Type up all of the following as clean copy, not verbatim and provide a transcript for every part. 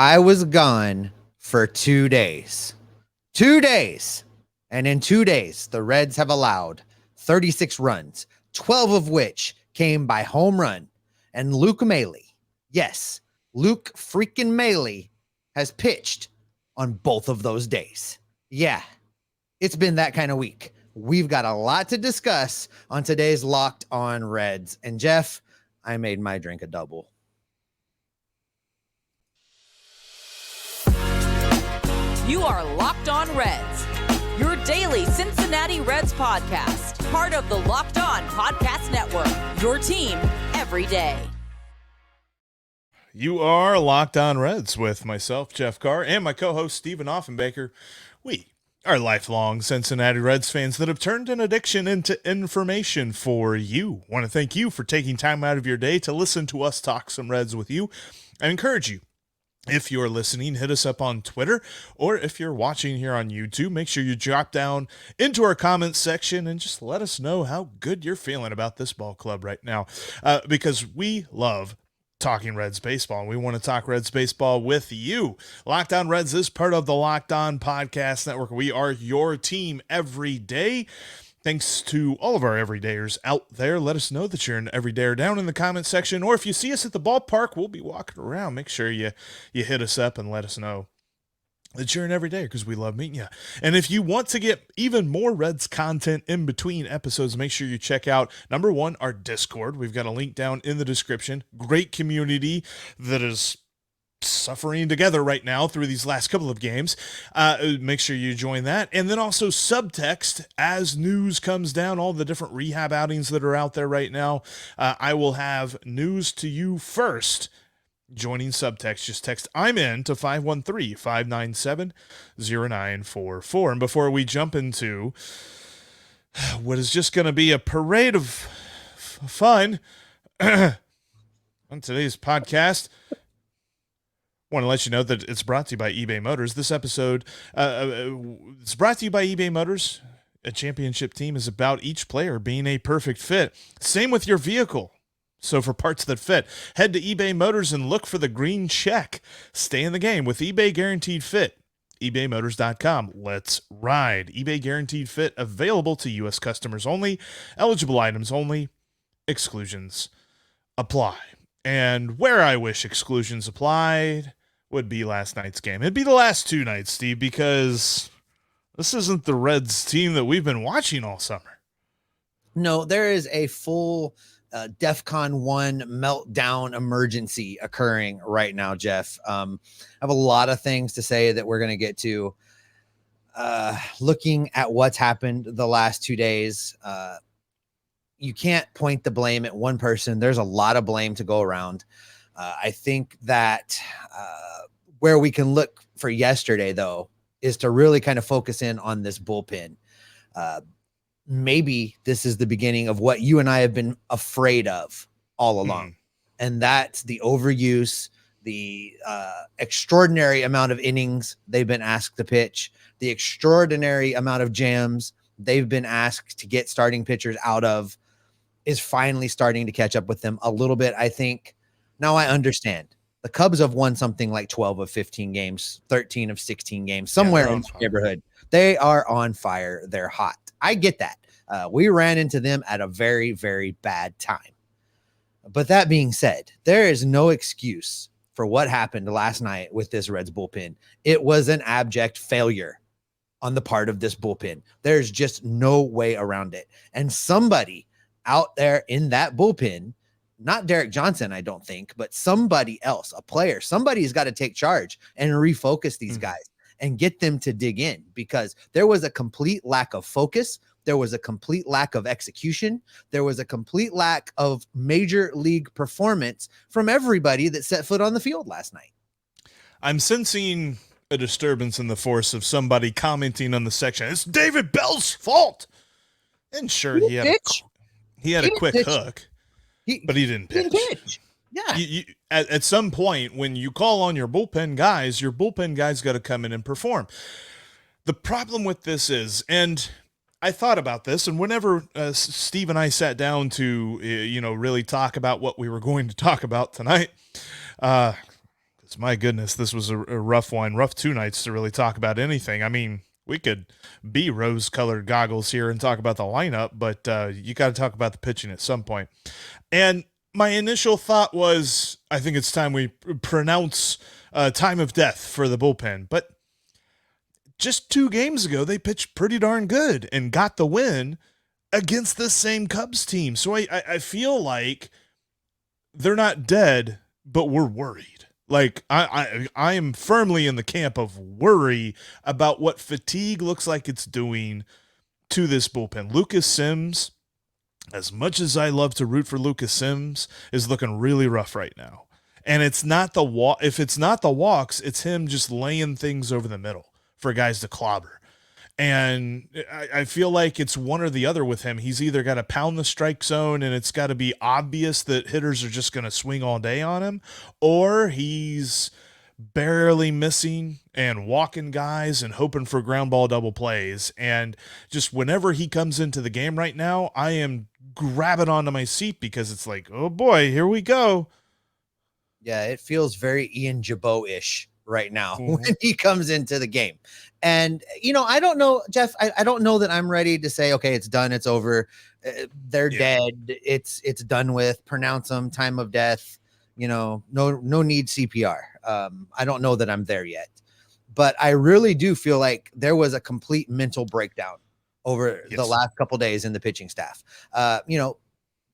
I was gone for 2 days. 2 days. And in 2 days, the Reds have allowed 36 runs, 12 of which came by home run. And Luke Maile, yes, Luke freaking Maile has pitched on both of those days. Yeah, it's been that kind of week. We've got a lot to discuss on today's Locked On Reds. And Jeff, I made my drink a double. You are Locked On Reds, your daily Cincinnati Reds podcast, part of the Locked On Podcast Network, your team every day. You are Locked On Reds with myself, Jeff Carr, and my co-host, Stephen Offenbaker. We are lifelong Cincinnati Reds fans that have turned an addiction into information for you. I want to thank you for taking time out of your day to listen to us talk some Reds with you. I encourage you, if you're listening, hit us up on Twitter, or if you're watching here on YouTube, make sure you drop down into our comments section and just let us know how good you're feeling about this ball club right now, because we love talking Reds baseball, and we want to talk Reds baseball with you. Locked On Reds is part of the Locked On Podcast Network. We are your team every day. Thanks to all of our everydayers out there. Let us know that you're an everydayer down in the comment section, or if you see us at the ballpark, we'll be walking around. Make sure you hit us up and let us know that you're an everydayer, because we love meeting you. And if you want to get even more Reds content in between episodes, make sure you check out, number one, our Discord. We've got a link down in the description. Great community that is suffering together right now through these last couple of games. Make sure you join that. And then also Subtext, as news comes down, all the different rehab outings that are out there right now. I will have news to you first. Joining Subtext, just text I'm in to 513-597-0944. And before we jump into what is just going to be a parade of fun on today's podcast, want to let you know that it's brought to you by eBay Motors. This episode it's brought to you by eBay Motors. A championship team is about each player being a perfect fit. Same with your vehicle. So for parts that fit, head to eBay Motors and look for the green check. Stay in the game with eBay Guaranteed Fit. ebaymotors.com. Let's ride. eBay Guaranteed Fit, available to U.S. customers only. Eligible items only. Exclusions apply. And where I wish exclusions applied would be last night's game. It'd be the last two nights, Steve, because this isn't the Reds team that we've been watching all summer. No, there is a full DEFCON 1 meltdown emergency occurring right now, Jeff. I have a lot of things to say that we're going to get to. Looking at what's happened the last 2 days, you can't point the blame at one person. There's a lot of blame to go around. I think that where we can look for yesterday, though, is to really kind of focus in on this bullpen. Maybe this is the beginning of what you and I have been afraid of all along. And that's the overuse, the extraordinary amount of innings they've been asked to pitch, the extraordinary amount of jams they've been asked to get starting pitchers out of, is finally starting to catch up with them a little bit. I think now I understand. The Cubs have won something like 12 of 15 games, 13 of 16 games, somewhere in the neighborhood. They are on fire. They're hot. I get that. We ran into them at a very, very bad time. But that being said, there is no excuse for what happened last night with this Reds bullpen. It was an abject failure on the part of this bullpen. There's just no way around it. And somebody out there in that bullpen, not Derek Johnson, I don't think, but somebody else, a player, somebody's got to take charge and refocus these guys and get them to dig in, because there was a complete lack of focus. There was a complete lack of execution. There was a complete lack of major league performance from everybody that set foot on the field last night. I'm sensing a disturbance in the force of somebody commenting on the section. It's David Bell's fault. And sure, he had a quick hook, but he didn't pitch. Yeah. At some point, when you call on your bullpen guys got to come in and perform. The problem with this is, and I thought about this, and whenever Steve and I sat down to, really talk about what we were going to talk about tonight, because My goodness, this was a rough one. Rough 2 nights to really talk about anything. I mean, we could be rose-colored goggles here and talk about the lineup, but you got to talk about the pitching at some point. And my initial thought was, I think it's time we pronounce time of death for the bullpen. But just 2 games ago, they pitched pretty darn good and got the win against this same Cubs team. So I feel like they're not dead, but we're worried. Like, I am firmly in the camp of worry about what fatigue looks like it's doing to this bullpen. Lucas Sims, as much as I love to root for Lucas Sims, is looking really rough right now. And it's not the if it's not the walks, it's him just laying things over the middle for guys to clobber. And I feel like it's one or the other with him. He's either got to pound the strike zone and it's got to be obvious that hitters are just going to swing all day on him, or he's barely missing and walking guys and hoping for ground ball double plays. And just whenever he comes into the game right now, I am grabbing onto my seat because it's like, oh boy, here we go. Yeah, it feels very Ian Jabot-ish right now when he comes into the game. And, I don't know, Jeff, I don't know that I'm ready to say, okay, it's done. It's over. They're dead. It's done with. Pronounce them. Time of death. No need CPR. I don't know that I'm there yet, but I really do feel like there was a complete mental breakdown over the last couple of days in the pitching staff.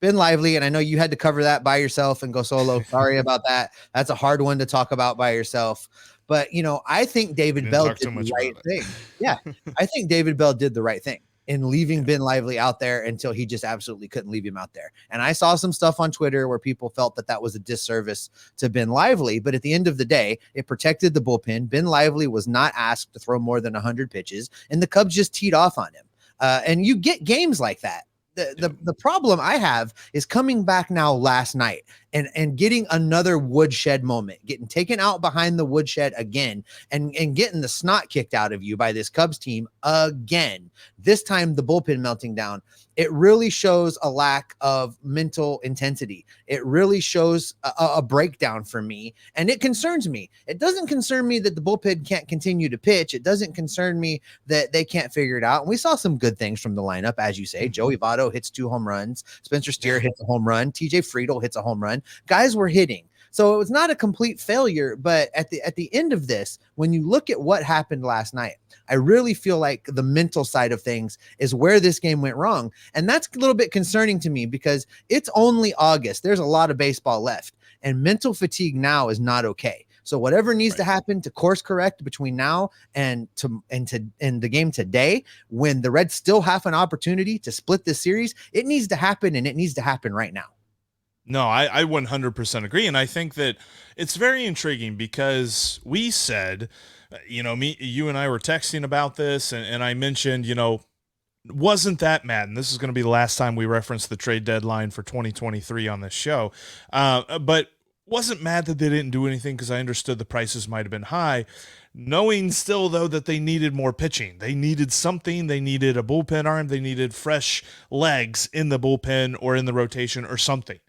Ben Lively, and I know you had to cover that by yourself and go solo. Sorry about that. That's a hard one to talk about by yourself. But, I think David Bell did the right thing. Yeah, I think David Bell did the right thing in leaving Ben Lively out there until he just absolutely couldn't leave him out there. And I saw some stuff on Twitter where people felt that was a disservice to Ben Lively. But at the end of the day, it protected the bullpen. Ben Lively was not asked to throw more than 100 pitches, and the Cubs just teed off on him. And you get games like that. The problem I have is coming back now last night and getting another woodshed moment, getting taken out behind the woodshed again and getting the snot kicked out of you by this Cubs team again. This time the bullpen melting down. It really shows a lack of mental intensity. It really shows a breakdown for me, and it concerns me. It doesn't concern me that the bullpen can't continue to pitch. It doesn't concern me that they can't figure it out. And we saw some good things from the lineup, as you say. Joey Votto hits 2 home runs. Spencer Steer hits a home run. TJ Friedel hits a home run. Guys were hitting. So it was not a complete failure, but at the end of this, when you look at what happened last night, I really feel like the mental side of things is where this game went wrong. And that's a little bit concerning to me because it's only August. There's a lot of baseball left, and mental fatigue now is not okay. So whatever needs to happen to course correct between now and the game today, when the Reds still have an opportunity to split this series, it needs to happen, and it needs to happen right now. No, I 100% agree. And I think that it's very intriguing because we said, you and I were texting about this, and I mentioned, wasn't that mad? And this is going to be the last time we reference the trade deadline for 2023 on this show. But wasn't mad that they didn't do anything because I understood the prices might have been high, knowing still, though, that they needed more pitching. They needed something. They needed a bullpen arm. They needed fresh legs in the bullpen or in the rotation or something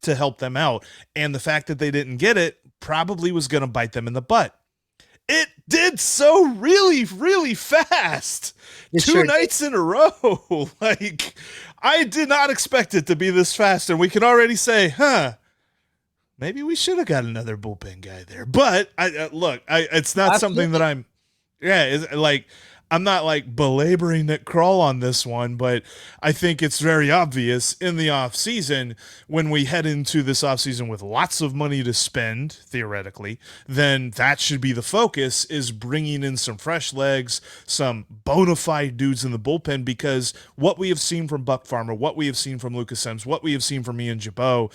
to help them out. And the fact that they didn't get it probably was going to bite them in the butt. It did so really, really fast. Two nights in a row. Like, I did not expect it to be this fast. And we can already say, maybe we should have got another bullpen guy there. But it's not something that I'm not like belaboring Nick Kroll on this one, but I think it's very obvious in the offseason, when we head into this offseason with lots of money to spend, theoretically, then that should be the focus, is bringing in some fresh legs, some bona fide dudes in the bullpen, because what we have seen from Buck Farmer, what we have seen from Lucas Sims, what we have seen from Ian Jabot,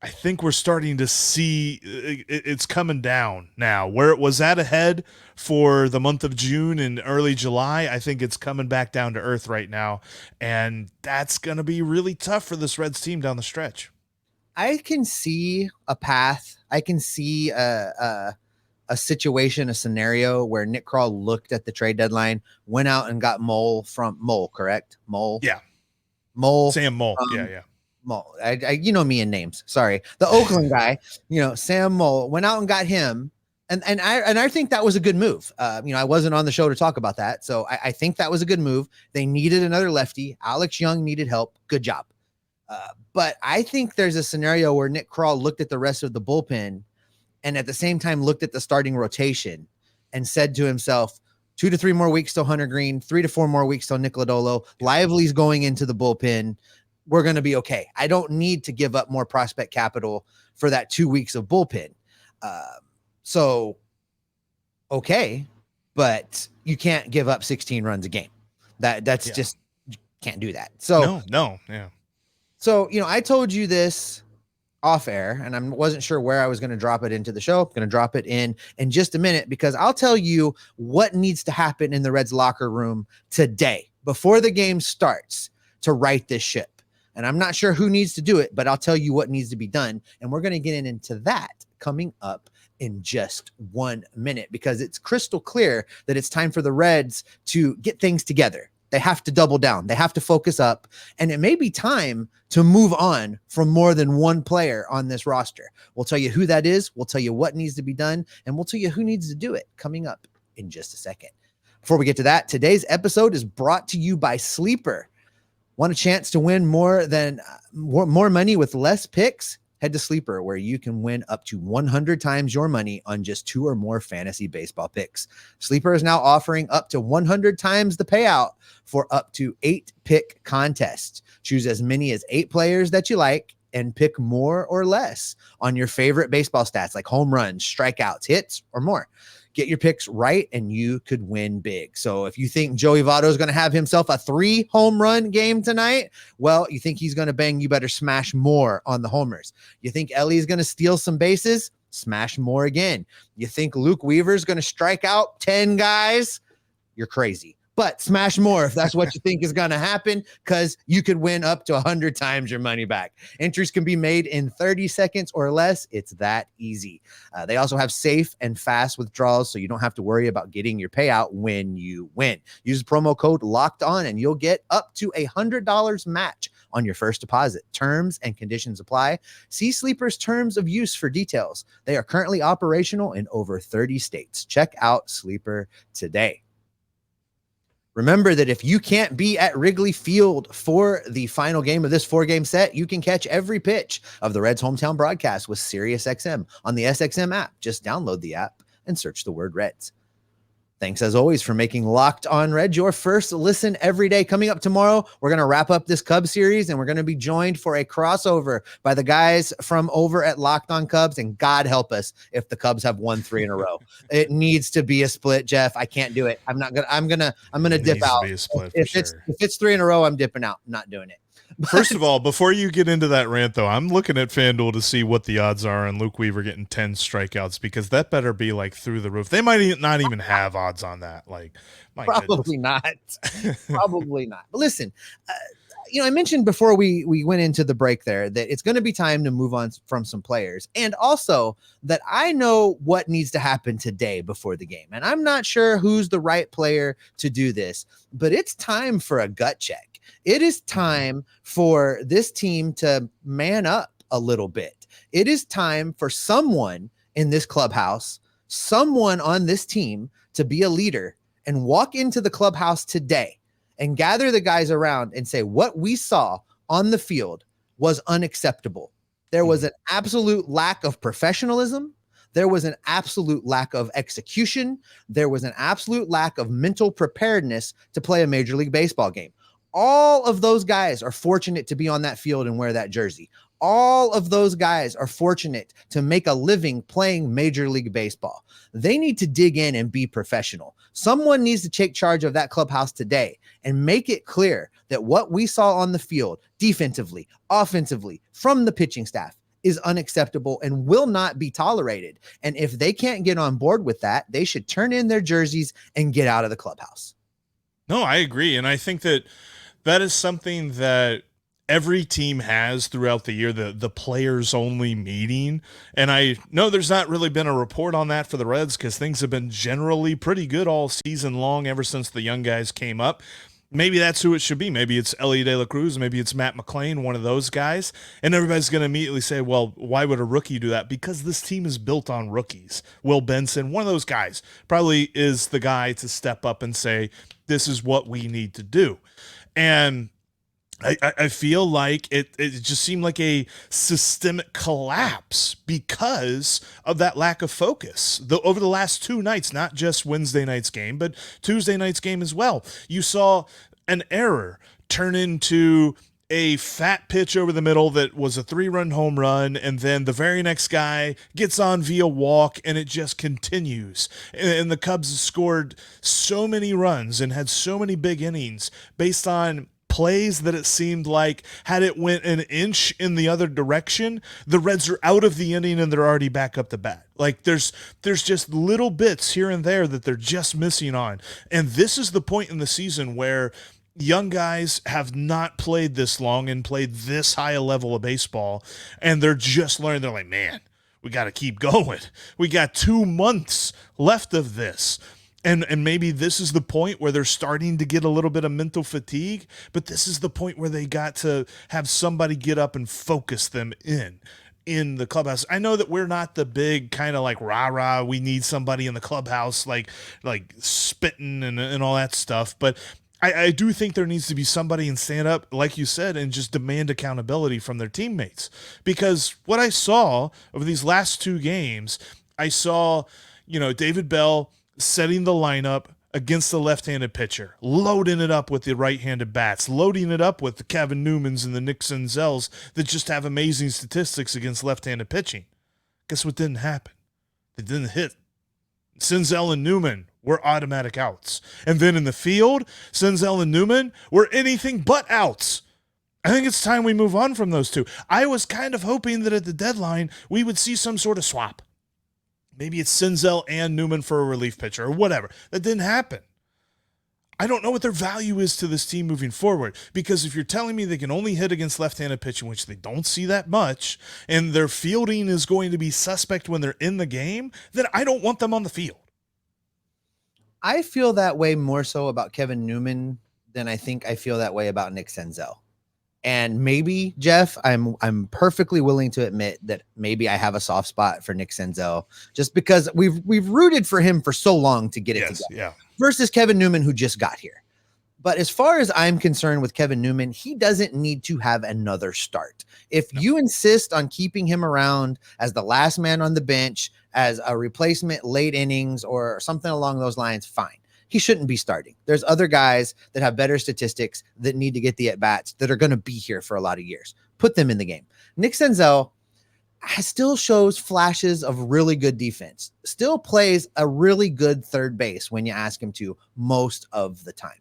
I think we're starting to see it's coming down now. Where it was at ahead for the month of June and early July, I think it's coming back down to earth right now. And that's going to be really tough for this Reds team down the stretch. I can see a path. I can see a situation, a scenario where Nick Kroll looked at the trade deadline, went out and got Mole, correct? Mole? Yeah. Mole. Sam Mole. Yeah. I me and names. Sorry. The Oakland guy, Sam Mole, went out and got him And I think that was a good move. I wasn't on the show to talk about that. So I think that was a good move. They needed another lefty. Alex Young needed help. Good job. But I think there's a scenario where Nick Krall looked at the rest of the bullpen and at the same time looked at the starting rotation and said to himself, 2 to 3 more weeks till Hunter Green, 3 to 4 more weeks till Nick Lodolo. Lively's going into the bullpen. We're going to be okay. I don't need to give up more prospect capital for that 2 weeks of bullpen. Okay, but you can't give up 16 runs a game. That's just, you can't do that. So no. Yeah. So, I told you this off air and I wasn't sure where I was going to drop it into the show. I'm going to drop it in just a minute because I'll tell you what needs to happen in the Reds locker room today before the game starts to right this ship. And I'm not sure who needs to do it, but I'll tell you what needs to be done. And we're going to get into that coming up in just 1 minute because it's crystal clear that it's time for the Reds to get things together. They have to double down. They have to focus up. And it may be time to move on from more than one player on this roster. We'll tell you who that is. We'll tell you what needs to be done. And we'll tell you who needs to do it coming up in just a second. Before we get to that, today's episode is brought to you by Sleeper. Want a chance to win more money with less picks? Head to Sleeper, where you can win up to 100 times your money on just 2 or more fantasy baseball picks. Sleeper is now offering up to 100 times the payout for up to 8 pick contests. Choose as many as 8 players that you like and pick more or less on your favorite baseball stats like home runs, strikeouts, hits, or more. Get your picks right and you could win big. So if you think Joey Votto is going to have himself a 3 home run game tonight, well, you think he's going to bang, you better smash more on the homers. You think Ellie is going to steal some bases? Smash more again. You think Luke Weaver is going to strike out 10 guys? You're crazy. But smash more if that's what you think is going to happen, because you could win up to 100 times your money back. Entries can be made in 30 seconds or less. It's that easy. They also have safe and fast withdrawals, so you don't have to worry about getting your payout when you win. Use promo code Locked On, and you'll get up to $100 match on your first deposit. Terms and conditions apply. See Sleeper's terms of use for details. They are currently operational in over 30 states. Check out Sleeper today. Remember that if you can't be at Wrigley Field for the final game of this 4-game set, you can catch every pitch of the Reds' hometown broadcast with SiriusXM on the SXM app. Just download the app and search the word Reds. Thanks, as always, for making Locked On Reds your first listen every day. Coming up tomorrow, we're going to wrap up this Cubs series, and we're going to be joined for a crossover by the guys from over at Locked On Cubs, and God help us if the Cubs have won 3 in a row. It needs to be a split, Jeff. I can't do it. I'm gonna dip out. If it's 3 in a row, I'm dipping out. I'm not doing it. First of all, before you get into that rant, though, I'm looking at FanDuel to see what the odds are on Luke Weaver getting 10 strikeouts, because that better be like through the roof. They might not even have odds on that. Like, probably not. Probably not. But listen, I mentioned before we went into the break there that it's going to be time to move on from some players, and also that I know what needs to happen today before the game. And I'm not sure who's the right player to do this, but it's time for a gut check. It is time for this team to man up a little bit. It is time for someone in this clubhouse, someone on this team, to be a leader and walk into the clubhouse today and gather the guys around and say, what we saw on the field was unacceptable. There was an absolute lack of professionalism. There was an absolute lack of execution. There was an absolute lack of mental preparedness to play a Major League Baseball game. All of those guys are fortunate to be on that field and wear that jersey. All of those guys are fortunate to make a living playing Major League Baseball. They need to dig in and be professional. Someone needs to take charge of that clubhouse today and make it clear that what we saw on the field, defensively, offensively, from the pitching staff, is unacceptable and will not be tolerated. And if they can't get on board with that, they should turn in their jerseys and get out of the clubhouse. No, I agree. And I think that is something that every team has throughout the year, the players only meeting. And I know there's not really been a report on that for the Reds because things have been generally pretty good all season long ever since the young guys came up. maybe that's who it should be. Maybe it's Ellie De La Cruz. Maybe it's Matt McClain, one of those guys. And everybody's going to immediately say, well, why would a rookie do that? Because this team is built on rookies. Will Benson, one of those guys, probably is the guy to step up and say, this is what we need to do. And I feel like it just seemed like a systemic collapse because of that lack of focus. Over the last two nights, not just Wednesday night's game, but Tuesday night's game as well. You saw an error turn into a fat pitch over the middle that was a 3-run home run, and then the very next guy gets on via walk, and it just continues. And the Cubs scored so many runs and had so many big innings based on plays that it seemed like had it went an inch in the other direction, the Reds are out of the inning and they're already back up the bat. Like there's just little bits here and there that they're just missing on. And this is the point in the season where young guys have not played this long and played this high a level of baseball, and they're just learning. They're like, man, we got to keep going. We got 2 months left of this. And maybe this is the point where they're starting to get a little bit of mental fatigue, but this is the point where they got to have somebody get up and focus them in the clubhouse. I know that we're not the big kind of like rah-rah, we need somebody in the clubhouse like spitting and all that stuff, but I do think there needs to be somebody and stand up, like you said, and just demand accountability from their teammates. Because what I saw over these last 2 games, I saw, David Bell setting the lineup against the left-handed pitcher, loading it up with the right-handed bats, loading it up with the Kevin Newmans and the Nick Senzels that just have amazing statistics against left-handed pitching. Guess what didn't happen? It didn't hit. Senzel and Newman were automatic outs. And then in the field, Senzel and Newman were anything but outs. I think it's time we move on from those two. I was kind of hoping that at the deadline we would see some sort of swap. Maybe it's Senzel and Newman for a relief pitcher or whatever. That didn't happen. I don't know what their value is to this team moving forward, because if you're telling me they can only hit against left-handed pitching, which they don't see that much, and their fielding is going to be suspect when they're in the game, then I don't want them on the field. I feel that way more so about Kevin Newman than I think I feel that way about Nick Senzel. And maybe, Jeff, I'm perfectly willing to admit that maybe I have a soft spot for Nick Senzel just because we've rooted for him for so long to get it together. Yeah. Versus Kevin Newman, who just got here. But as far as I'm concerned with Kevin Newman, he doesn't need to have another start. If you insist on keeping him around as the last man on the bench, as a replacement late innings or something along those lines, fine. He shouldn't be starting. There's other guys that have better statistics that need to get the at-bats that are going to be here for a lot of years. Put them in the game. Nick Senzel still shows flashes of really good defense, still plays a really good third base when you ask him to most of the time.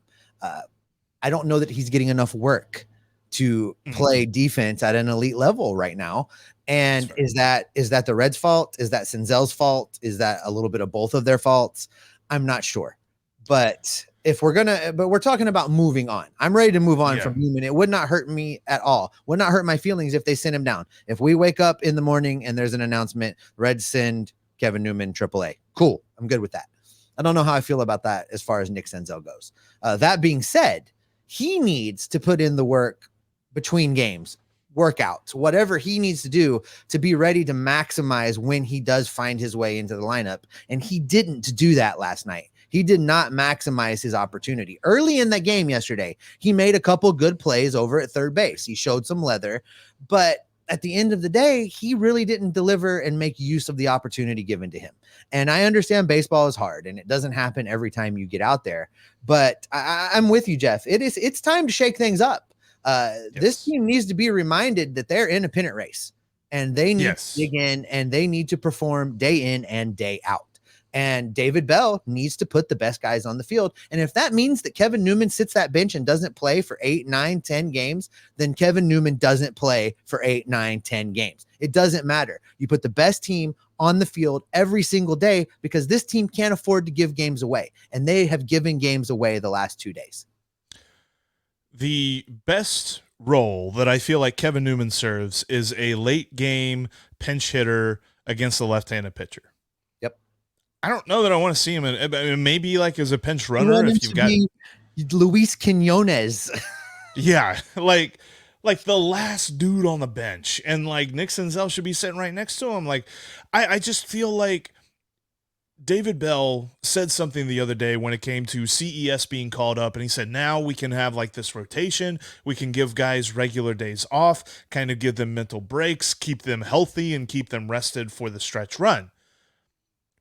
I don't know that he's getting enough work to play defense at an elite level right now. And is that the Reds' fault? Is that Senzel's fault? Is that a little bit of both of their faults? I'm not sure. But we're talking about moving on. I'm ready to move on from Newman. It would not hurt me at all. Would not hurt my feelings if they sent him down. If we wake up in the morning and there's an announcement, Reds send Kevin Newman AAA. Cool. I'm good with that. I don't know how I feel about that as far as Nick Senzel goes. That being said, he needs to put in the work between games, workouts, whatever he needs to do to be ready to maximize when he does find his way into the lineup. And he didn't do that last night. He did not maximize his opportunity. Early in that game yesterday, he made a couple good plays over at third base. He showed some leather, but at the end of the day, he really didn't deliver and make use of the opportunity given to him. And I understand baseball is hard and it doesn't happen every time you get out there, but I'm with you, Jeff. It's time to shake things up. This team needs to be reminded that they're in a pennant race and they need to dig in and they need to perform day in and day out. And David Bell needs to put the best guys on the field. And if that means that Kevin Newman sits that bench and doesn't play for 8, 9, 10 games, then Kevin Newman doesn't play for 8, 9, 10 games. It doesn't matter. You put the best team on the field every single day because this team can't afford to give games away. And they have given games away the last 2 days. The best role that I feel like Kevin Newman serves is a late game pinch hitter against a left-handed pitcher. Yep. I don't know that I want to see him in maybe like as a pinch runner if you've got Luis Quinones. Yeah, like the last dude on the bench, and like Nick Senzel should be sitting right next to him. Like, I just feel like David Bell said something the other day when it came to CES being called up, and he said, now we can have like this rotation. We can give guys regular days off, kind of give them mental breaks, keep them healthy, and keep them rested for the stretch run.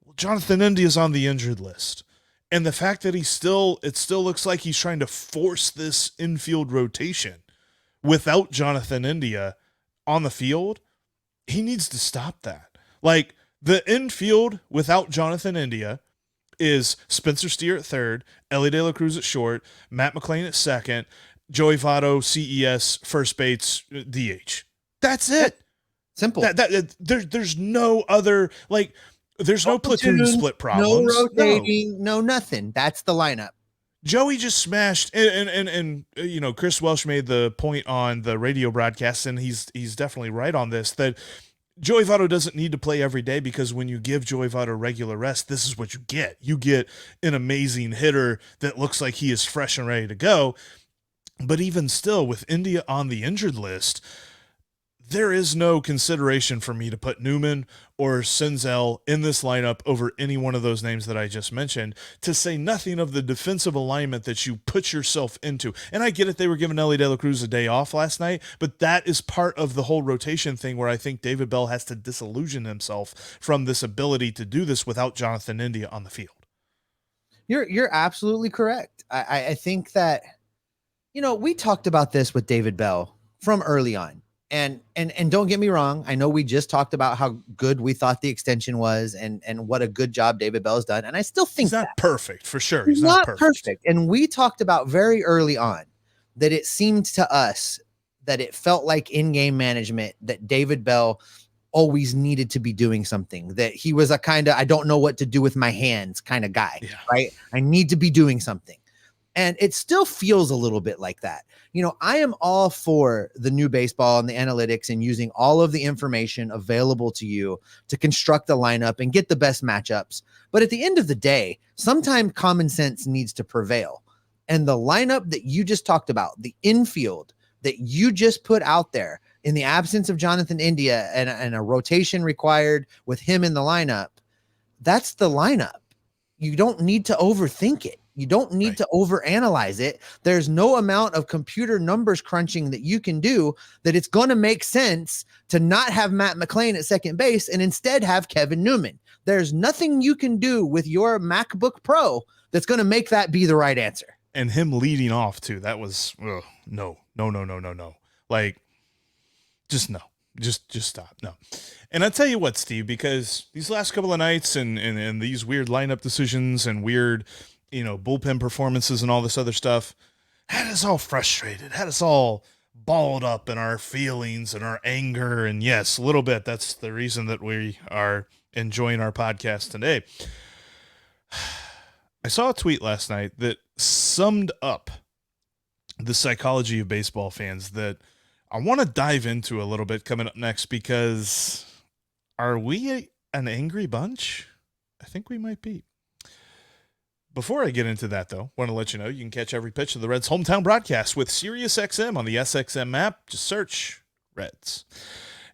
Well, Jonathan India's on the injured list. And the fact that it still looks like he's trying to force this infield rotation without Jonathan India on the field, he needs to stop that. Like, the infield without Jonathan India is Spencer Steer at third, Ellie De La Cruz at short, Matt McClain at second, Joey Votto, CES, first base, DH. That's it. Simple. There's no other, like, there's no platoon split problems. No rotating, no nothing. That's the lineup. Joey just smashed, and you know, Chris Welsh made the point on the radio broadcast, and he's definitely right on this, that Joey Votto doesn't need to play every day, because when you give Joey Votto regular rest, this is what you get. You get an amazing hitter that looks like he is fresh and ready to go. But even still, with India on the injured list, there is no consideration for me to put Newman or Senzel in this lineup over any one of those names that I just mentioned, to say nothing of the defensive alignment that you put yourself into. And I get it, they were giving Ellie De La Cruz a day off last night, but that is part of the whole rotation thing where I think David Bell has to disillusion himself from this ability to do this without Jonathan India on the field. You're absolutely correct. I think that, you know, we talked about this with David Bell from early on. And don't get me wrong, I know we just talked about how good we thought the extension was and what a good job David Bell's done. And I still think he's not perfect, for sure. He's not perfect. And we talked about very early on that it seemed to us that it felt like in-game management, that David Bell always needed to be doing something, that he was a kind of, I don't know what to do with my hands kind of guy, right? I need to be doing something. And it still feels a little bit like that. You know, I am all for the new baseball and the analytics and using all of the information available to you to construct the lineup and get the best matchups. But at the end of the day, sometimes common sense needs to prevail. And the lineup that you just talked about, the infield that you just put out there in the absence of Jonathan India and a rotation required with him in the lineup, that's the lineup. You don't need to overthink it. You don't need to overanalyze it. There's no amount of computer numbers crunching that you can do that it's going to make sense to not have Matt McClain at second base and instead have Kevin Newman. There's nothing you can do with your MacBook Pro that's going to make that be the right answer. And him leading off too, that was no. Like, just no. Just stop. No. And I tell you what, Steve, because these last couple of nights and these weird lineup decisions and weird, you know, bullpen performances and all this other stuff had us all frustrated, had us all balled up in our feelings and our anger. And yes, a little bit. That's the reason that we are enjoying our podcast today. I saw a tweet last night that summed up the psychology of baseball fans that I want to dive into a little bit coming up next, because are we an angry bunch? I think we might be. Before I get into that, though, want to let you know you can catch every pitch of the Reds' hometown broadcast with SiriusXM on the SXM app. Just search Reds.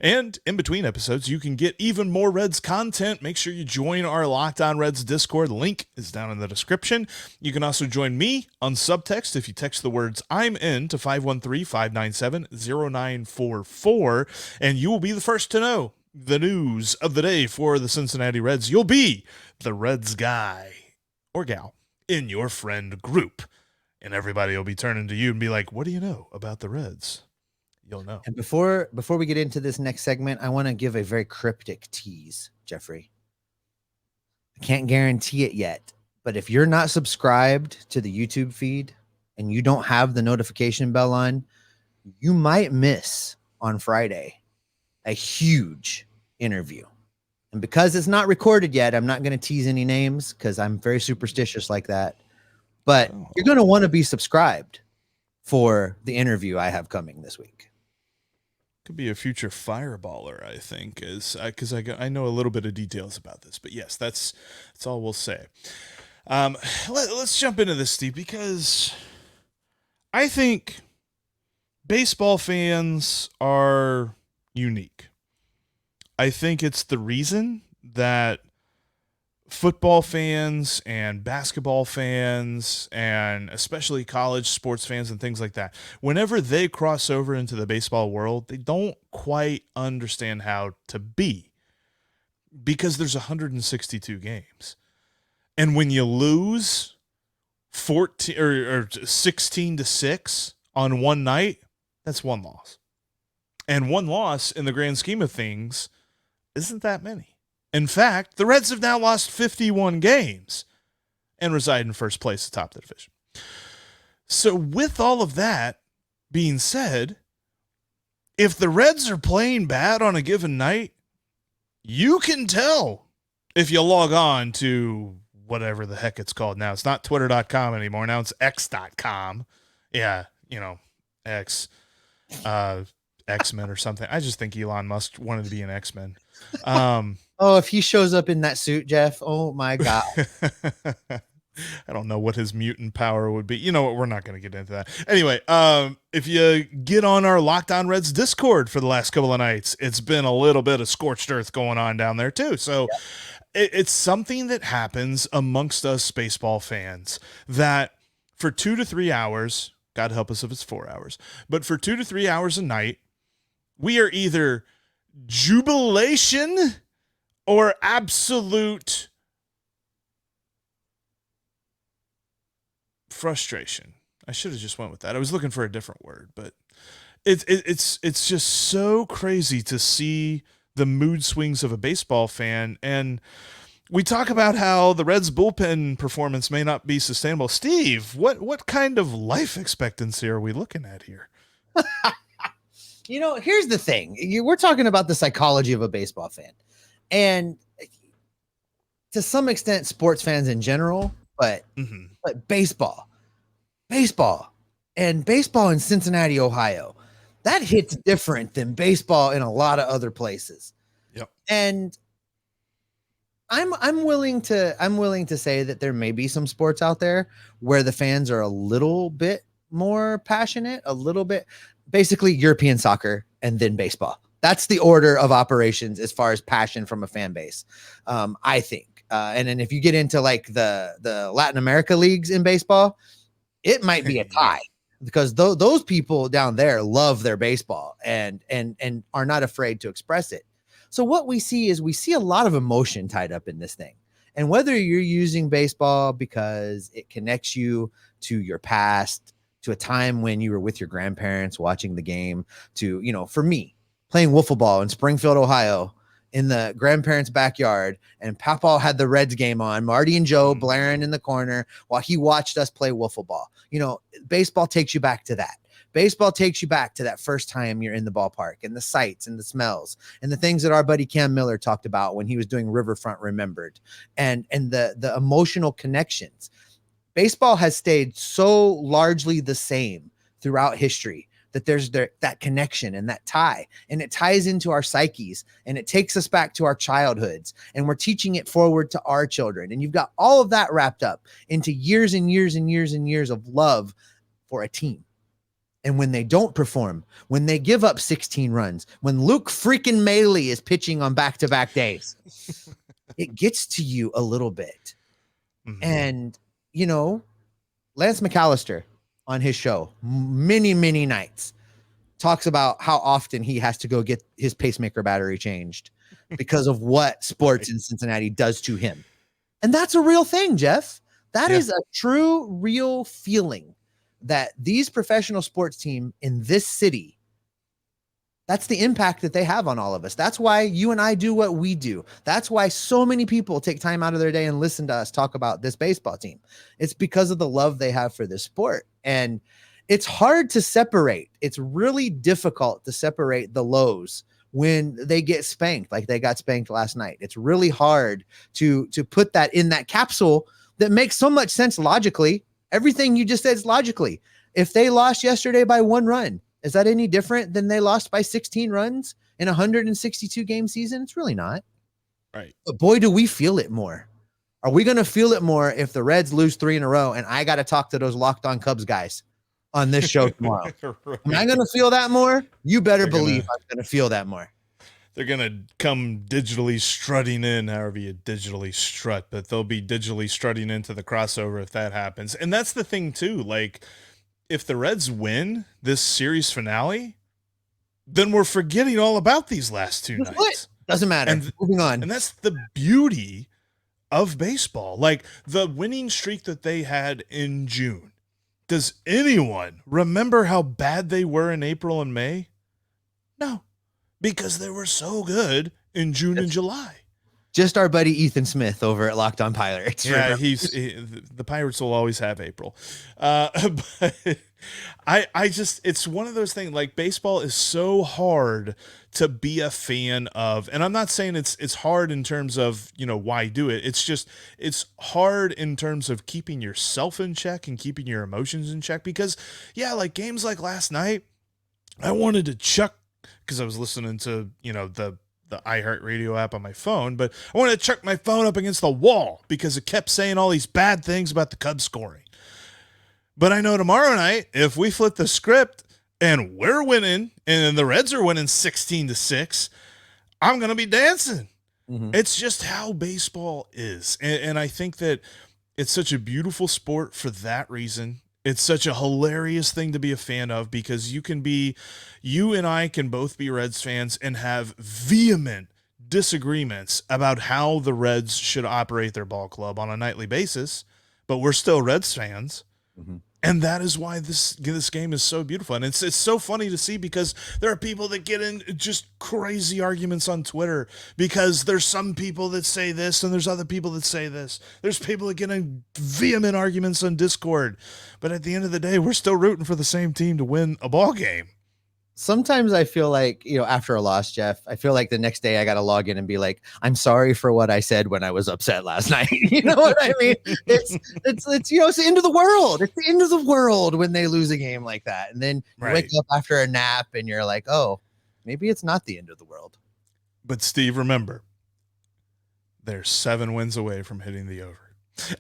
And in between episodes, you can get even more Reds content. Make sure you join our Locked On Reds Discord. Link is down in the description. You can also join me on Subtext if you text the words "I'm in" to 513-597-0944, and you will be the first to know the news of the day for the Cincinnati Reds. You'll be the Reds guy or gal in your friend group, and everybody will be turning to you and be like, what do you know about the Reds? You'll know. And before we get into this next segment, I want to give a very cryptic tease, Jeffrey. I can't guarantee it yet, but if you're not subscribed to the YouTube feed and you don't have the notification bell on, you might miss on Friday a huge interview. And because it's not recorded yet, I'm not going to tease any names because I'm very superstitious like that. But you're going to want to be subscribed for the interview I have coming this week. Could be a future fireballer, I think, because I know a little bit of details about this. But yes, that's all we'll say. Let's jump into this, Steve, because I think baseball fans are unique. I think it's the reason that football fans and basketball fans and especially college sports fans and things like that, whenever they cross over into the baseball world, they don't quite understand how to be, because there's 162 games. And when you lose 14 or 16-6 on one night, that's one loss. And one loss in the grand scheme of things isn't that many. In fact, the Reds have now lost 51 games and reside in first place atop the division. So with all of that being said, if the Reds are playing bad on a given night, you can tell if you log on to whatever the heck it's called now. It's not twitter.com anymore. Now it's x.com. Yeah, X. X-Men or something. I just think Elon Musk wanted to be an X-Men. If he shows up in that suit, Jeff, oh my God. I don't know what his mutant power would be. You know what? We're not going to get into that. Anyway, if you get on our Locked On Reds Discord for the last couple of nights, it's been a little bit of scorched earth going on down there too. So it's something that happens amongst us baseball fans that for 2 to 3 hours, God help us if it's 4 hours, but for 2 to 3 hours a night, we are either jubilation or absolute frustration. I should have just went with that. I was looking for a different word, but it's just so crazy to see the mood swings of a baseball fan. And we talk about how the Reds bullpen performance may not be sustainable. Steve, what kind of life expectancy are we looking at here? Here's the thing. We're talking about the psychology of a baseball fan. And to some extent, sports fans in general, but baseball in Cincinnati, Ohio, that hits different than baseball in a lot of other places. Yep. And I'm willing to say that there may be some sports out there where the fans are a little bit more passionate, a little bit, basically European soccer and then baseball. That's the order of operations as far as passion from a fan base. I think. And then if you get into like the Latin America leagues in baseball, it might be a tie because those people down there love their baseball and are not afraid to express it. So what we see a lot of emotion tied up in this thing. And whether you're using baseball because it connects you to your past, to a time when you were with your grandparents watching the game, to, for me, playing wiffle ball in Springfield, Ohio, in the grandparents' backyard, and Papa had the Reds game on, Marty and Joe blaring in the corner while he watched us play wiffle ball. Baseball takes you back to that. Baseball takes you back to that first time you're in the ballpark and the sights and the smells and the things that our buddy Cam Miller talked about when he was doing Riverfront Remembered and the emotional connections. Baseball has stayed so largely the same throughout history that there's that connection and that tie, and it ties into our psyches and it takes us back to our childhoods, and we're teaching it forward to our children. And you've got all of that wrapped up into years and years and years and years of love for a team. And when they don't perform, when they give up 16 runs, when Luke freaking Mailey is pitching on back-to-back days, it gets to you a little bit. Mm-hmm. And, Lance McAllister on his show many, many nights talks about how often he has to go get his pacemaker battery changed because of what sports in Cincinnati does to him. And that's a real thing, Jeff. That is a true, real feeling that these professional sports team in this city, that's the impact that they have on all of us. That's why you and I do what we do. That's why so many people take time out of their day and listen to us talk about this baseball team. It's because of the love they have for this sport. And it's hard to separate. It's really difficult to separate the lows when they get spanked like they got spanked last night. It's really hard to put that in that capsule that makes so much sense logically. Everything you just said is logically. If they lost yesterday by 1 run, is that any different than they lost by 16 runs in a 162 game season? It's really not. Right. But boy, do we feel it more. Are we going to feel it more if the Reds lose 3 in a row and I got to talk to those Locked On Cubs guys on this show tomorrow. Right. Am I going to feel that more? You better believe I'm going to feel that more. They're going to come digitally strutting in, however you digitally strut, but they'll be digitally strutting into the crossover if that happens. And that's the thing too. Like, if the Reds win this series finale, then we're forgetting all about these last two nights. What? Doesn't matter. And moving on. And that's the beauty of baseball. Like, the winning streak that they had in June. Does anyone remember how bad they were in April and May? No, because they were so good in June and July. Just our buddy Ethan Smith over at Locked On Pirates. Yeah, the Pirates will always have April. But I just, it's one of those things, like, baseball is so hard to be a fan of. And I'm not saying it's hard in terms of, why do it? It's just, it's hard in terms of keeping yourself in check and keeping your emotions in check. Because, yeah, like games like last night, I wanted to chuck, because I was listening to, the iHeartRadio app on my phone, but I wanted to chuck my phone up against the wall because it kept saying all these bad things about the Cubs scoring. But I know tomorrow night, if we flip the script and we're winning and the Reds are winning 16-6, I'm going to be dancing. Mm-hmm. It's just how baseball is. And I think that it's such a beautiful sport for that reason. It's such a hilarious thing to be a fan of because you and I can both be Reds fans and have vehement disagreements about how the Reds should operate their ball club on a nightly basis, but we're still Reds fans. Mm-hmm. And that is why this game is so beautiful. And it's so funny to see because there are people that get in just crazy arguments on Twitter because there's some people that say this and there's other people that say this. There's people that get in vehement arguments on Discord. But at the end of the day, we're still rooting for the same team to win a ball game. Sometimes I feel like, after a loss, Jeff, I feel like the next day I got to log in and be like, I'm sorry for what I said when I was upset last night. You know what I mean? It's it's the end of the world. It's the end of the world when they lose a game like that. And then you wake up after a nap and you're like, oh, maybe it's not the end of the world. But Steve, remember, they're 7 wins away from hitting the over.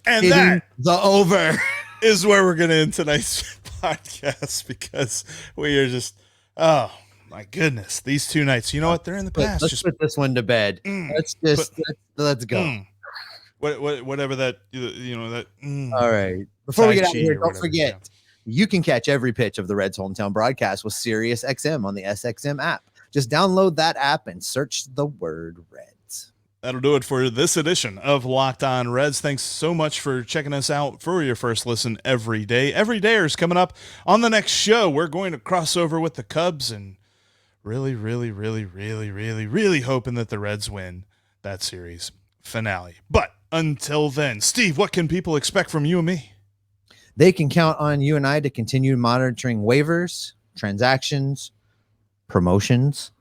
And hitting the over is where we're going to end tonight's podcast because we are just, oh my goodness, these 2 nights. You know what? They're in the past. Let's put this one to bed. Let's go. Whatever that, All right. Before we get out of here, don't forget, you can catch every pitch of the Reds hometown broadcast with Sirius XM on the SXM app. Just download that app and search the word Reds. That'll do it for this edition of Locked On Reds. Thanks so much for checking us out for your first listen every day. Every Dayers coming up on the next show. We're going to cross over with the Cubs and really hoping that the Reds win that series finale. But until then, Steve, what can people expect from you and me? They can count on you and I to continue monitoring waivers, transactions, promotions,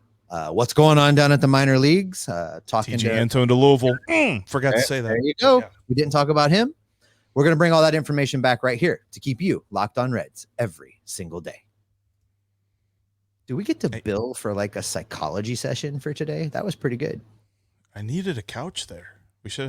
what's going on down at the minor leagues, talking to Antone to Louisville. Forgot to say that. There you go. Yeah. We didn't talk about him. We're going to bring all that information back right here to keep you locked on Reds every single day. Do we get to bill for like a psychology session for today? That was pretty good. I needed a couch there. We should have